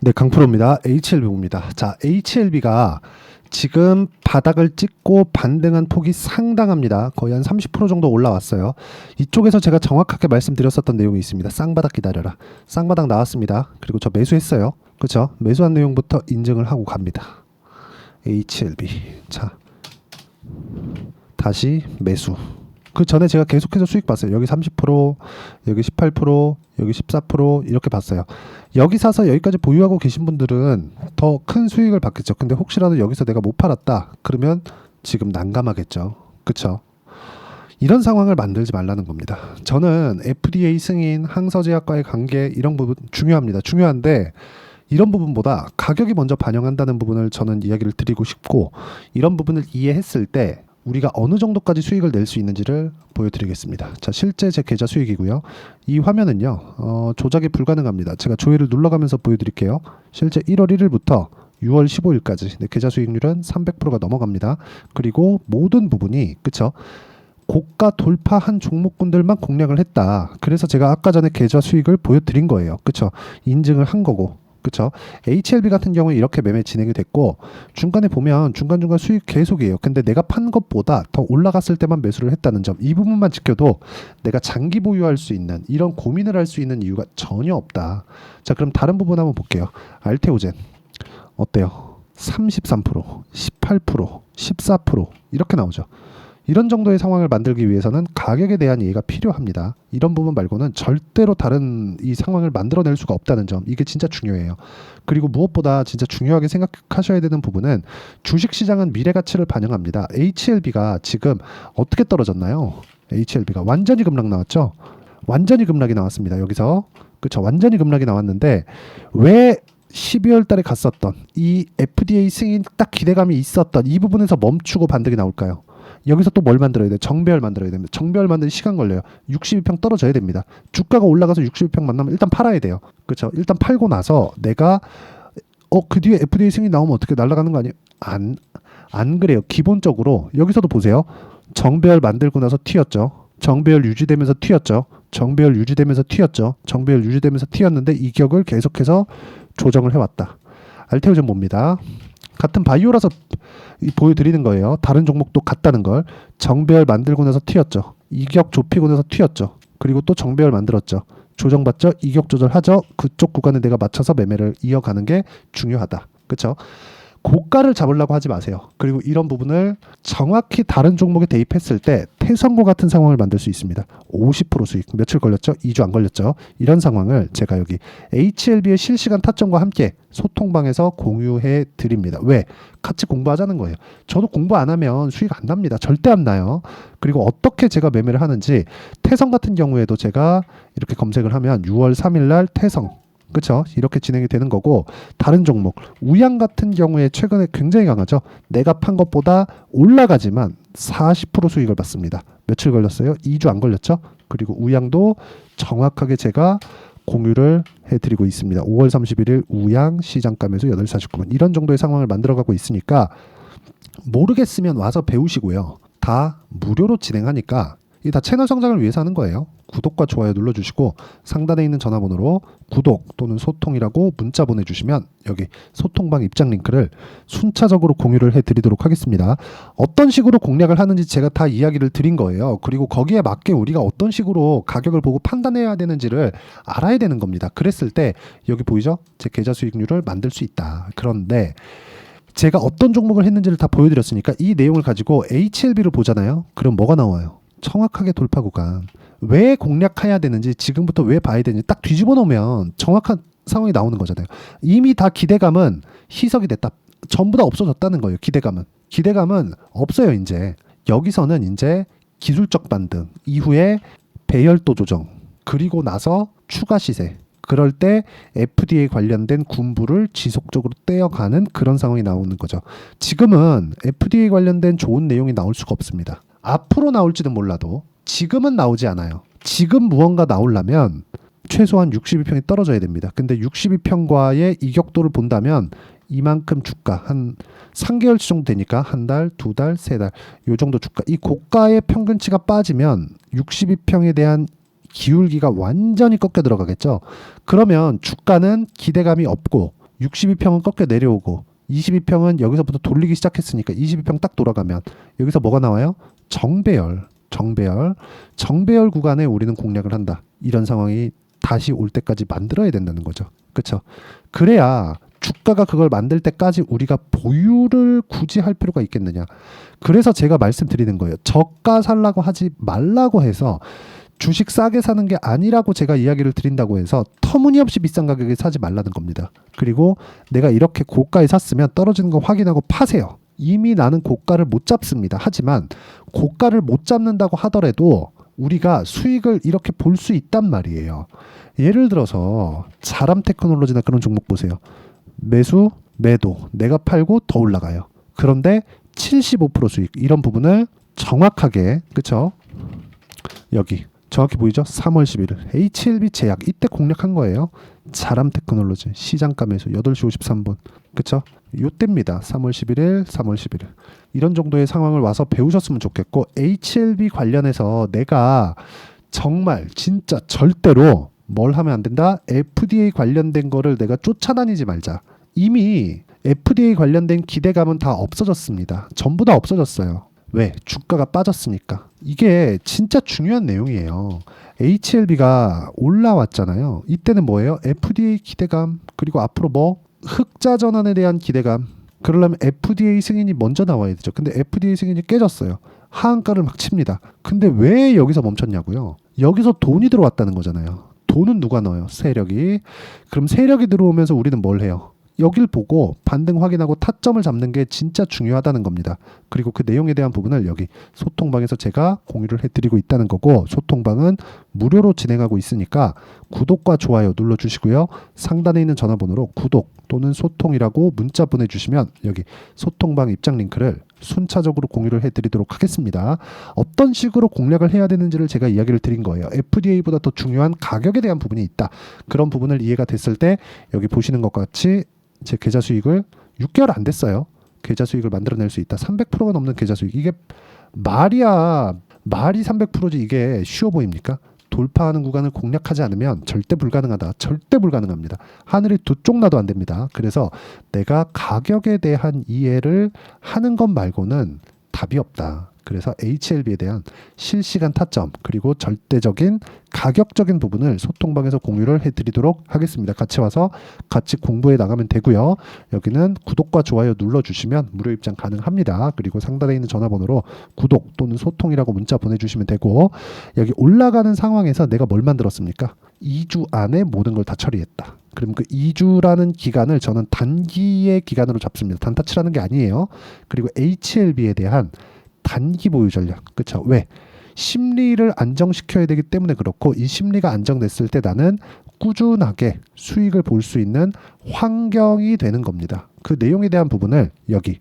네, 강프로입니다. HLB입니다. 자, HLB가 지금 바닥을 찍고 반등한 폭이 상당합니다. 거의 한 30% 정도 올라왔어요. 이쪽에서 제가 정확하게 말씀드렸었던 내용이 있습니다. 쌍바닥 기다려라. 쌍바닥 나왔습니다. 그리고 저 매수했어요. 그렇죠? 매수한 내용부터 인증을 하고 갑니다. HLB. 자, 다시 매수. 그 전에 제가 계속해서 수익 봤어요. 여기 30%, 여기 18%, 여기 14% 이렇게 봤어요. 여기 사서 여기까지 보유하고 계신 분들은 더 큰 수익을 받겠죠. 근데 혹시라도 여기서 내가 못 팔았다 그러면 지금 난감하겠죠. 그쵸? 이런 상황을 만들지 말라는 겁니다. 저는 FDA 승인, 항서제약과의 관계 이런 부분 중요합니다. 중요한데 이런 부분보다 가격이 먼저 반영한다는 부분을 저는 이야기를 드리고 싶고, 이런 부분을 이해했을 때 우리가 어느 정도까지 수익을 낼 수 있는지를 보여드리겠습니다. 자, 실제 제 계좌 수익이고요. 이 화면은요, 조작이 불가능합니다. 제가 조회를 눌러가면서 보여드릴게요. 실제 1월 1일부터 6월 15일까지 네, 계좌 수익률은 300%가 넘어갑니다. 그리고 모든 부분이 그쵸? 고가 돌파한 종목군들만 공략을 했다. 그래서 제가 아까 전에 계좌 수익을 보여드린 거예요. 그쵸? 인증을 한 거고. 그쵸? HLB 같은 경우에 이렇게 매매 진행이 됐고, 중간에 보면 중간중간 수익 계속이에요. 근데 내가 판 것보다 더 올라갔을 때만 매수를 했다는 점, 이 부분만 지켜도 내가 장기 보유할 수 있는, 이런 고민을 할 수 있는 이유가 전혀 없다. 자, 그럼 다른 부분 한번 볼게요. 알테오젠 어때요? 33%, 18%, 14% 이렇게 나오죠. 이런 정도의 상황을 만들기 위해서는 가격에 대한 이해가 필요합니다. 이런 부분 말고는 절대로 다른 이 상황을 만들어낼 수가 없다는 점, 이게 진짜 중요해요. 그리고 무엇보다 진짜 중요하게 생각하셔야 되는 부분은 주식시장은 미래가치를 반영합니다. HLB가 지금 어떻게 떨어졌나요? HLB가 완전히 급락 나왔죠? 완전히 급락이 나왔습니다. 여기서 그쵸? 완전히 급락이 나왔는데 왜 12월 달에 갔었던 이 FDA 승인 딱 기대감이 있었던 이 부분에서 멈추고 반등이 나올까요? 여기서 또 뭘 만들어야 돼요? 정배열 만들어야 됩니다. 정배열 만드는 시간 걸려요. 62평 떨어져야 됩니다. 주가가 올라가서 62평 만나면 일단 팔아야 돼요. 그렇죠? 일단 팔고 나서 내가 그 뒤에 FDA 승인 나오면 어떻게 날아가는 거 아니에요? 안 그래요. 기본적으로 여기서도 보세요. 정배열 만들고 나서 튀었죠. 정배열 유지되면서 튀었죠. 정배열 유지되면서 튀었죠. 정배열 유지되면서 튀었는데 이 격을 계속해서 조정을 해왔다. 알테오젠 봅니다. 같은 바이오라서 보여드리는 거예요. 다른 종목도 같다는 걸. 정배열 만들고 나서 튀었죠. 이격 좁히고 나서 튀었죠. 그리고 또 정배열 만들었죠. 조정받죠. 이격 조절하죠. 그쪽 구간에 내가 맞춰서 매매를 이어가는 게 중요하다. 그렇죠? 고가를 잡으려고 하지 마세요. 그리고 이런 부분을 정확히 다른 종목에 대입했을 때 태성고 같은 상황을 만들 수 있습니다. 50% 수익. 며칠 걸렸죠? 2주 안 걸렸죠? 이런 상황을 제가 여기 HLB의 실시간 타점과 함께 소통방에서 공유해 드립니다. 왜? 같이 공부하자는 거예요. 저도 공부 안 하면 수익 안 납니다. 절대 안 나요. 그리고 어떻게 제가 매매를 하는지, 태성 같은 경우에도 제가 이렇게 검색을 하면 6월 3일 날 태성, 그렇죠? 이렇게 진행이 되는 거고, 다른 종목 우양 같은 경우에 최근에 굉장히 강하죠. 내가 판 것보다 올라가지만 40% 수익을 받습니다. 며칠 걸렸어요? 2주 안 걸렸죠? 그리고 우양도 정확하게 제가 공유를 해드리고 있습니다. 5월 31일 우양 시장가 매수 8시 49분 이런 정도의 상황을 만들어가고 있으니까, 모르겠으면 와서 배우시고요. 다 무료로 진행하니까 이게 다 채널 성장을 위해서 하는 거예요. 구독과 좋아요 눌러주시고 상단에 있는 전화번호로 구독 또는 소통이라고 문자 보내주시면 여기 소통방 입장 링크를 순차적으로 공유를 해드리도록 하겠습니다. 어떤 식으로 공략을 하는지 제가 다 이야기를 드린 거예요. 그리고 거기에 맞게 우리가 어떤 식으로 가격을 보고 판단해야 되는지를 알아야 되는 겁니다. 그랬을 때 여기 보이죠? 제 계좌 수익률을 만들 수 있다. 그런데 제가 어떤 종목을 했는지를 다 보여드렸으니까 이 내용을 가지고 HLB를 보잖아요. 그럼 뭐가 나와요? 정확하게 돌파 구간. 왜 공략해야 되는지, 지금부터 왜 봐야 되는지 딱 뒤집어 놓으면 정확한 상황이 나오는 거잖아요. 이미 다 기대감은 희석이 됐다. 전부 다 없어졌다는 거예요. 기대감은 없어요. 이제 여기서는 이제 기술적 반등 이후에 배열도 조정, 그리고 나서 추가 시세, 그럴 때 FDA 관련된 군부를 지속적으로 떼어가는 그런 상황이 나오는 거죠. 지금은 FDA 관련된 좋은 내용이 나올 수가 없습니다. 앞으로 나올지는 몰라도 지금은 나오지 않아요. 지금 무언가 나오려면 최소한 62평이 떨어져야 됩니다. 근데 62평과의 이격도를 본다면 이만큼 주가 한 3개월치 정도 되니까 한 달, 두 달, 세 달 요 정도 주가, 이 고가의 평균치가 빠지면 62평에 대한 기울기가 완전히 꺾여 들어가겠죠. 그러면 주가는 기대감이 없고 62평은 꺾여 내려오고 22평은 여기서부터 돌리기 시작했으니까 22평 딱 돌아가면 여기서 뭐가 나와요? 정배열 구간에 우리는 공략을 한다. 이런 상황이 다시 올 때까지 만들어야 된다는 거죠. 그렇죠? 그래야 주가가 그걸 만들 때까지 우리가 보유를 굳이 할 필요가 있겠느냐. 그래서 제가 말씀드리는 거예요. 저가 살라고 하지 말라고 해서 주식 싸게 사는 게 아니라고 제가 이야기를 드린다고 해서 터무니없이 비싼 가격에 사지 말라는 겁니다. 그리고 내가 이렇게 고가에 샀으면 떨어지는 거 확인하고 파세요. 이미 나는 고가를 못 잡습니다. 하지만 고가를 못 잡는다고 하더라도 우리가 수익을 이렇게 볼 수 있단 말이에요. 예를 들어서 자람 테크놀로지나 그런 종목 보세요. 매수, 매도, 내가 팔고 더 올라가요. 그런데 75% 수익, 이런 부분을 정확하게, 그쵸? 여기 정확히 보이죠? 3월 11일 HLB 제약 이때 공략한 거예요. 자람 테크놀로지 시장가 매수 8시 53분, 그쵸? 요때입니다. 3월 11일 3월 11일 이런 정도의 상황을 와서 배우셨으면 좋겠고, HLB 관련해서 내가 정말 진짜 절대로 뭘 하면 안 된다? FDA 관련된 거를 내가 쫓아다니지 말자. 이미 FDA 관련된 기대감은 다 없어졌습니다. 전부 다 없어졌어요. 왜? 주가가 빠졌으니까. 이게 진짜 중요한 내용이에요. HLB가 올라왔잖아요. 이때는 뭐예요? FDA 기대감, 그리고 앞으로 뭐? 흑자 전환에 대한 기대감. 그러려면 FDA 승인이 먼저 나와야 되죠. 근데 FDA 승인이 깨졌어요. 하한가를 막 칩니다. 근데 왜 여기서 멈췄냐고요? 여기서 돈이 들어왔다는 거잖아요. 돈은 누가 넣어요? 세력이. 그럼 세력이 들어오면서 우리는 뭘 해요? 여길 보고 반등 확인하고 타점을 잡는 게 진짜 중요하다는 겁니다. 그리고 그 내용에 대한 부분을 여기 소통방에서 제가 공유를 해드리고 있다는 거고, 소통방은 무료로 진행하고 있으니까 구독과 좋아요 눌러주시고요. 상단에 있는 전화번호로 구독 또는 소통이라고 문자 보내주시면 여기 소통방 입장 링크를 순차적으로 공유를 해드리도록 하겠습니다. 어떤 식으로 공략을 해야 되는지를 제가 이야기를 드린 거예요. FDA보다 더 중요한 가격에 대한 부분이 있다. 그런 부분을 이해가 됐을 때 여기 보시는 것과 같이 제 계좌 수익을 6개월 안 됐어요. 계좌 수익을 만들어낼 수 있다. 300%가 넘는 계좌 수익. 이게 말이 300%지 이게 쉬워 보입니까? 돌파하는 구간을 공략하지 않으면 절대 불가능하다. 절대 불가능합니다. 하늘이 두 쪽 나도 안 됩니다. 그래서 내가 가격에 대한 이해를 하는 것 말고는 답이 없다. 그래서 HLB에 대한 실시간 타점 그리고 절대적인 가격적인 부분을 소통방에서 공유를 해드리도록 하겠습니다. 같이 와서 같이 공부해 나가면 되고요. 여기는 구독과 좋아요 눌러주시면 무료 입장 가능합니다. 그리고 상단에 있는 전화번호로 구독 또는 소통이라고 문자 보내주시면 되고, 여기 올라가는 상황에서 내가 뭘 만들었습니까? 2주 안에 모든 걸 다 처리했다. 그럼 그 2주라는 기간을 저는 단기의 기간으로 잡습니다. 단타치라는 게 아니에요. 그리고 HLB에 대한 단기 보유 전략. 그렇죠? 왜? 심리를 안정시켜야 되기 때문에 그렇고, 이 심리가 안정됐을 때 나는 꾸준하게 수익을 볼 수 있는 환경이 되는 겁니다. 그 내용에 대한 부분을 여기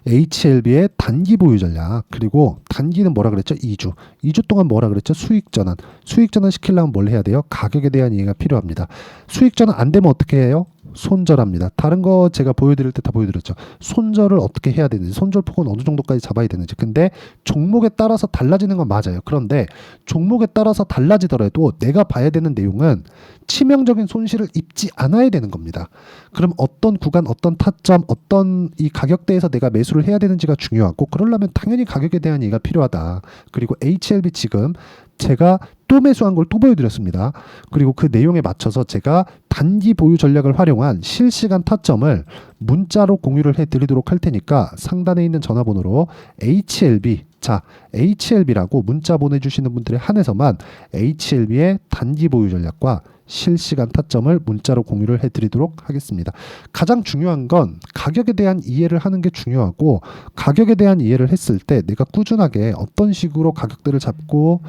HLB의 단기 보유 전략, 그리고 단기는 뭐라 그랬죠? 2주. 2주 동안 뭐라 그랬죠? 수익 전환. 수익 전환 시키려면 뭘 해야 돼요? 가격에 대한 이해가 필요합니다. 수익 전환 안 되면 어떻게 해요? 손절합니다. 다른 거 제가 보여드릴 때 다 보여드렸죠. 손절을 어떻게 해야 되는지, 손절폭은 어느 정도까지 잡아야 되는지. 근데 종목에 따라서 달라지는 건 맞아요. 그런데 종목에 따라서 달라지더라도 내가 봐야 되는 내용은 치명적인 손실을 입지 않아야 되는 겁니다. 그럼 어떤 구간, 어떤 타점, 어떤 이 가격대에서 내가 매수를 해야 되는지가 중요하고, 그러려면 당연히 가격에 대한 이해가 필요하다. 그리고 HLB 지금 제가 또 매수한 걸 또 보여드렸습니다. 그리고 그 내용에 맞춰서 제가 단기 보유 전략을 활용한 실시간 타점을 문자로 공유를 해드리도록 할 테니까 상단에 있는 전화번호로 HLB, 자 HLB라고 문자 보내주시는 분들에 한해서만 HLB의 단기 보유 전략과 실시간 타점을 문자로 공유를 해드리도록 하겠습니다. 가장 중요한 건 가격에 대한 이해를 하는 게 중요하고, 가격에 대한 이해를 했을 때 내가 꾸준하게 어떤 식으로 가격대를 잡고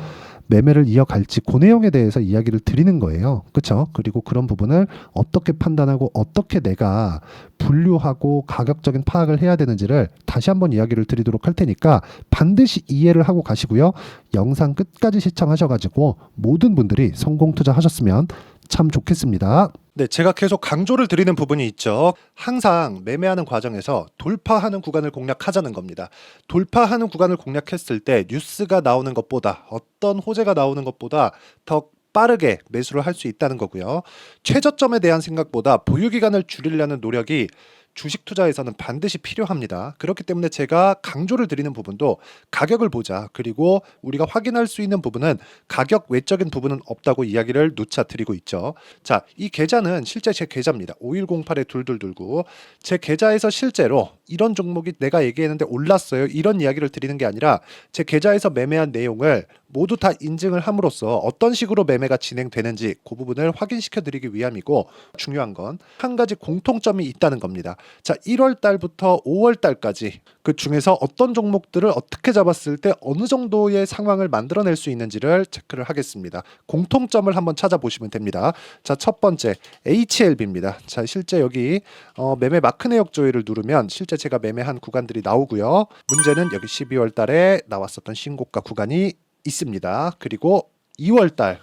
매매를 이어갈지 그 내용에 대해서 이야기를 드리는 거예요. 그렇죠? 그리고 그런 부분을 어떻게 판단하고 어떻게 내가 분류하고 가격적인 파악을 해야 되는지를 다시 한번 이야기를 드리도록 할 테니까 반드시 이해를 하고 가시고요. 영상 끝까지 시청하셔가지고 모든 분들이 성공 투자하셨으면 참 좋겠습니다. 네, 제가 계속 강조를 드리는 부분이 있죠. 항상 매매하는 과정에서 돌파하는 구간을 공략하자는 겁니다. 돌파하는 구간을 공략했을 때 뉴스가 나오는 것보다, 어떤 호재가 나오는 것보다 더 빠르게 매수를 할 수 있다는 거고요. 최저점에 대한 생각보다 보유 기간을 줄이려는 노력이 주식 투자에서는 반드시 필요합니다. 그렇기 때문에 제가 강조를 드리는 부분도 가격을 보자. 그리고 우리가 확인할 수 있는 부분은 가격 외적인 부분은 없다고 이야기를 누차 드리고 있죠. 자, 이 계좌는 실제 제 계좌입니다. 5108에 2229. 제 계좌에서 실제로 이런 종목이 내가 얘기했는데 올랐어요. 이런 이야기를 드리는 게 아니라 제 계좌에서 매매한 내용을 모두 다 인증을 함으로써 어떤 식으로 매매가 진행되는지 그 부분을 확인시켜 드리기 위함이고, 중요한 건 한 가지 공통점이 있다는 겁니다. 자, 1월 달부터 5월 달까지 그 중에서 어떤 종목들을 어떻게 잡았을 때 어느 정도의 상황을 만들어낼 수 있는지를 체크를 하겠습니다. 공통점을 한번 찾아보시면 됩니다. 자, 첫 번째 HLB입니다. 자, 실제 여기 매매 마크 내역 조회를 누르면 실제 제가 매매한 구간들이 나오고요. 문제는 여기 12월 달에 나왔었던 신고가 구간이 있습니다. 그리고 2월 달,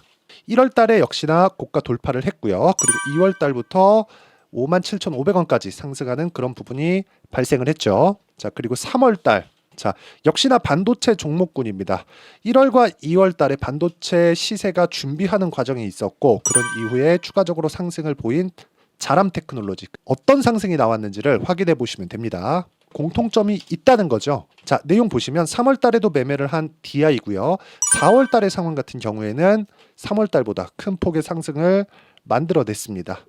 1월 달에 역시나 고가 돌파를 했고요. 그리고 2월 달부터 57,500원까지 상승하는 그런 부분이 발생을 했죠. 자, 그리고 3월 달, 자, 역시나 반도체 종목군입니다. 1월과 2월 달에 반도체 시세가 준비하는 과정이 있었고, 그런 이후에 추가적으로 상승을 보인 자람 테크놀로지, 어떤 상승이 나왔는지를 확인해 보시면 됩니다. 공통점이 있다는 거죠. 자, 내용 보시면 3월 달에도 매매를 한 DI고요. 4월 달의 상황 같은 경우에는 3월 달보다 큰 폭의 상승을 만들어냈습니다.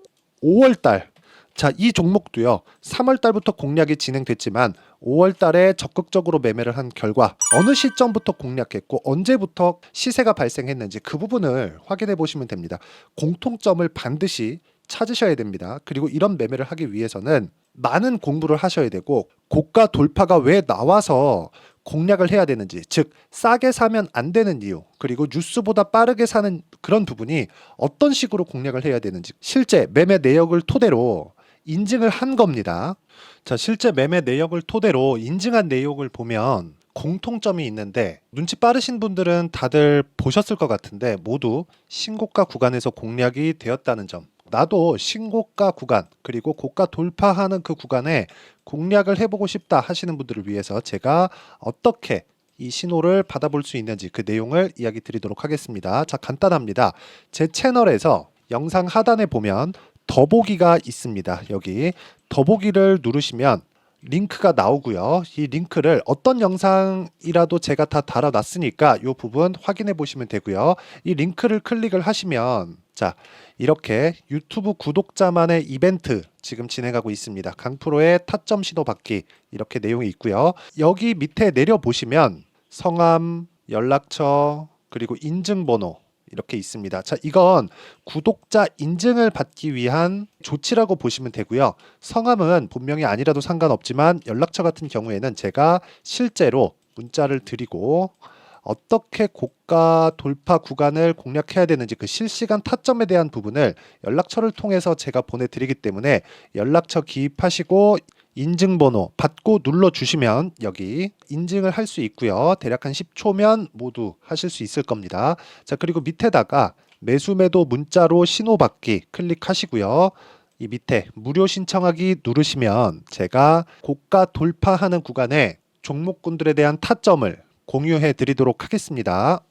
5월 달, 자, 이 종목도요. 3월 달부터 공략이 진행됐지만 5월 달에 적극적으로 매매를 한 결과 어느 시점부터 공략했고 언제부터 시세가 발생했는지 그 부분을 확인해 보시면 됩니다. 공통점을 반드시 찾으셔야 됩니다. 그리고 이런 매매를 하기 위해서는 많은 공부를 하셔야 되고, 고가 돌파가 왜 나와서 공략을 해야 되는지, 즉 싸게 사면 안 되는 이유, 그리고 뉴스보다 빠르게 사는 그런 부분이 어떤 식으로 공략을 해야 되는지 실제 매매 내역을 토대로 인증을 한 겁니다. 자, 실제 매매 내역을 토대로 인증한 내용을 보면 공통점이 있는데, 눈치 빠르신 분들은 다들 보셨을 것 같은데 모두 신고가 구간에서 공략이 되었다는 점, 나도 신고가 구간 그리고 고가 돌파하는 그 구간에 공략을 해보고 싶다 하시는 분들을 위해서 제가 어떻게 이 신호를 받아볼 수 있는지 그 내용을 이야기 드리도록 하겠습니다. 자, 간단합니다. 제 채널에서 영상 하단에 보면 더보기가 있습니다. 여기 더보기를 누르시면 링크가 나오고요. 이 링크를 어떤 영상이라도 제가 다 달아놨으니까 이 부분 확인해 보시면 되고요. 이 링크를 클릭을 하시면, 자, 이렇게 유튜브 구독자만의 이벤트 지금 진행하고 있습니다. 강프로의 타점 신호 받기, 이렇게 내용이 있고요. 여기 밑에 내려 보시면 성함, 연락처, 그리고 인증번호 이렇게 있습니다. 자, 이건 구독자 인증을 받기 위한 조치라고 보시면 되고요. 성함은 본명이 아니라도 상관없지만 연락처 같은 경우에는 제가 실제로 문자를 드리고 어떻게 고가 돌파 구간을 공략해야 되는지 그 실시간 타점에 대한 부분을 연락처를 통해서 제가 보내드리기 때문에 연락처 기입하시고 인증번호 받고 눌러주시면 여기 인증을 할 수 있고요. 대략 한 10초면 모두 하실 수 있을 겁니다. 자, 그리고 밑에다가 매수 매도 문자로 신호받기 클릭하시고요. 이 밑에 무료 신청하기 누르시면 제가 고가 돌파하는 구간에 종목군들에 대한 타점을 공유해 드리도록 하겠습니다.